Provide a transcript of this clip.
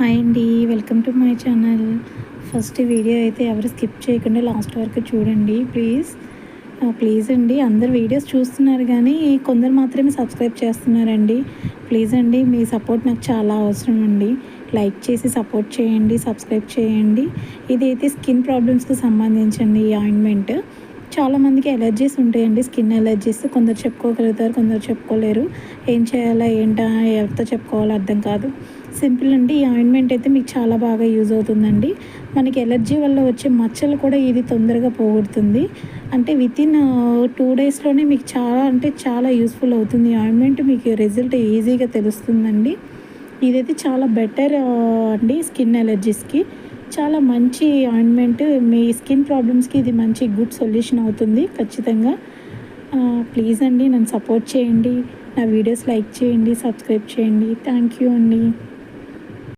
Hi అండి, welcome to my channel. First video అయితే ఎవరు స్కిప్ చేయకుండా లాస్ట్ వరకు చూడండి ప్లీజ్. ప్లీజ్ అండి, అందరు వీడియోస్ చూస్తున్నారు కానీ కొందరు మాత్రమే సబ్స్క్రైబ్ చేస్తున్నారండి. ప్లీజ్ అండి, మీ సపోర్ట్ నాకు చాలా అవసరం అండి. లైక్ చేసి సపోర్ట్ చేయండి, సబ్స్క్రైబ్ చేయండి. ఇదైతే స్కిన్ ప్రాబ్లమ్స్కి సంబంధించండి ఈ ఆయింట్మెంట్. చాలామందికి ఎలర్జీస్ ఉంటాయండి, స్కిన్ ఎలర్జీస్. కొందరు చెప్పుకోగలుగుతారు, కొందరు చెప్పుకోలేరు. ఏం చేయాలా ఏంటా ఎవరితో చెప్పుకోవాలో అర్థం కాదు. సింపుల్ అండి, ఈ ఆయింట్మెంట్ అయితే మీకు చాలా బాగా యూజ్ అవుతుందండి. మనకి ఎలర్జీ వల్ల వచ్చే మచ్చలు కూడా ఇది తొందరగా పోగొడుతుంది. అంటే వితిన్ 2 డేస్లోనే మీకు చాలా అంటే చాలా యూస్ఫుల్ అవుతుంది. ఈ ఆయింట్మెంట్ మీకు రిజల్ట్ ఈజీగా తెలుస్తుందండి. ఇదైతే చాలా బెటర్ అండి స్కిన్ ఎలర్జీస్కి. చాలా మంచి ఆయింట్మెంట్. మీ స్కిన్ ప్రాబ్లమ్స్కి ఇది మంచి గుడ్ సొల్యూషన్ అవుతుంది ఖచ్చితంగా. ప్లీజ్ అండి, నన్ను సపోర్ట్ చేయండి. నా వీడియోస్ లైక్ చేయండి, సబ్స్క్రైబ్ చేయండి. థ్యాంక్ యూ అండి.